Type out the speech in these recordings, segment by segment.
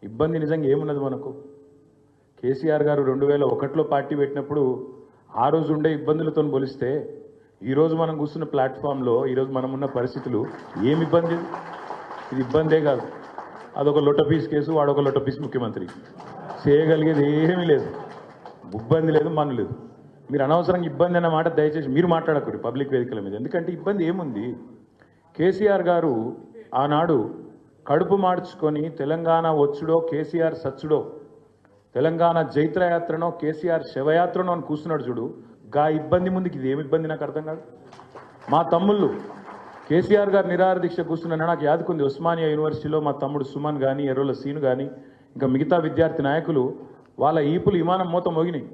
ఇబ్బంది నిజంగా ఏమున్నది మనకు? కేసీఆర్ గారు 2001లో పార్టీ పెట్టినప్పుడు ఆ రోజు ఉండే ఇబ్బందులతో పోలిస్తే ఈరోజు మనం కూర్చున్న ప్లాట్ఫామ్లో ఈరోజు మనం ఉన్న పరిస్థితులు ఏమి ఇబ్బంది? ఇది ఇబ్బందే కాదు. అదొక లొట్టపీస్ కేసు, వాడొక లొట్టపీస్ ముఖ్యమంత్రి. చేయగలిగేది ఏమీ లేదు, ఇబ్బంది లేదు, మన్ను లేదు. మీరు అనవసరంగా ఇబ్బంది అన్న మాట దయచేసి మీరు మాట్లాడకూడదు పబ్లిక్ వేదికల మీద. ఎందుకంటే ఇబ్బంది ఏముంది? కేసీఆర్ గారు ఆనాడు కడుపు మార్చుకొని తెలంగాణ వచ్చుడో కేసీఆర్ సచ్చుడో, తెలంగాణ జైత్రయాత్రనో కేసీఆర్ శవయాత్రనో అని కూర్చున్నాడు చూడు. గా ఇబ్బంది ముందుకు ఇది ఏమి ఇబ్బంది నాకు అర్థం కాదు. మా తమ్ముళ్ళు కేసీఆర్ గారు నిరాహార దీక్ష కూర్చున్నా నాకు యాదుకుంది. ఉస్మానియా యూనివర్సిటీలో మా తమ్ముడు సుమన్ కానీ, ఎర్రోల సీను కానీ, ఇంకా మిగతా విద్యార్థి నాయకులు వాళ్ళ ఈపులు విమానం మూత మోగినాయి.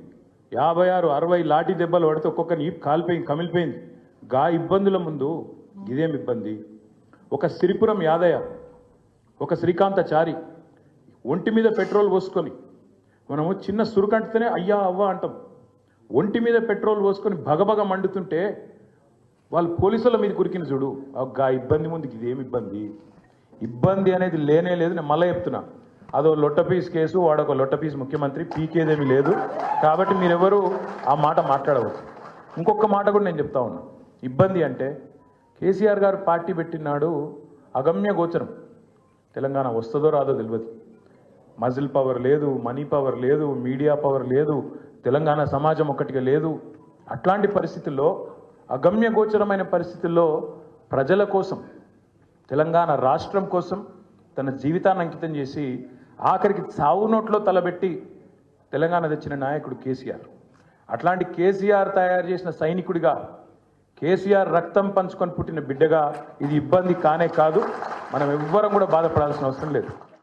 56, 60 లాఠీ దెబ్బలు పడితే ఒక్కొక్కరిని ఈపు కాలిపోయింది, కమిలిపోయింది. గా ఇబ్బందుల ముందు ఇదేం ఇబ్బంది? ఒక సిరిపురం యాదయ్య, ఒక శ్రీకాంతచారి ఒంటి మీద పెట్రోల్ పోసుకొని, మనము చిన్న సురుకంటితేనే అయ్యా అవ్వ అంటాం. ఒంటి మీద పెట్రోల్ పోసుకొని భగభగ మండుతుంటే వాళ్ళు పోలీసుల మీద కురికిన చూడు. గా ఇబ్బంది ముందుకు ఇదేమి ఇబ్బంది? ఇబ్బంది అనేది లేనే లేదు. నేను మళ్ళీ చెప్తున్నా, అదో లొట్టపీస్ కేసు, వాడొక లొట్టపీస్ ముఖ్యమంత్రి, పీకేదేమీ లేదు. కాబట్టి మీరెవరు ఆ మాట మాట్లాడవచ్చు. ఇంకొక మాట కూడా నేను చెప్తా ఉన్నా. ఇబ్బంది అంటే కేసీఆర్ గారు పార్టీ పెట్టినాడు అగమ్య గోచరం. తెలంగాణ వస్తుందో రాదో తెలియదు. మజిల్ పవర్ లేదు, మనీ పవర్ లేదు, మీడియా పవర్ లేదు, తెలంగాణ సమాజం ఒక్కటిగా లేదు. అట్లాంటి పరిస్థితుల్లో, అగమ్య గోచరమైన పరిస్థితుల్లో ప్రజల కోసం, తెలంగాణ రాష్ట్రం కోసం తన జీవితాన్ని అంకితం చేసి ఆఖరికి చావు నోట్లో తలబెట్టి తెలంగాణ తెచ్చిన నాయకుడు కేసీఆర్. అట్లాంటి కేసీఆర్ తయారు చేసిన సైనికుడిగా, కేసీఆర్ రక్తం పంచుకొని పుట్టిన బిడ్డగా ఇది ఇబ్బంది కానే కాదు. మనం ఎవ్వరం కూడా బాధపడాల్సిన అవసరం లేదు.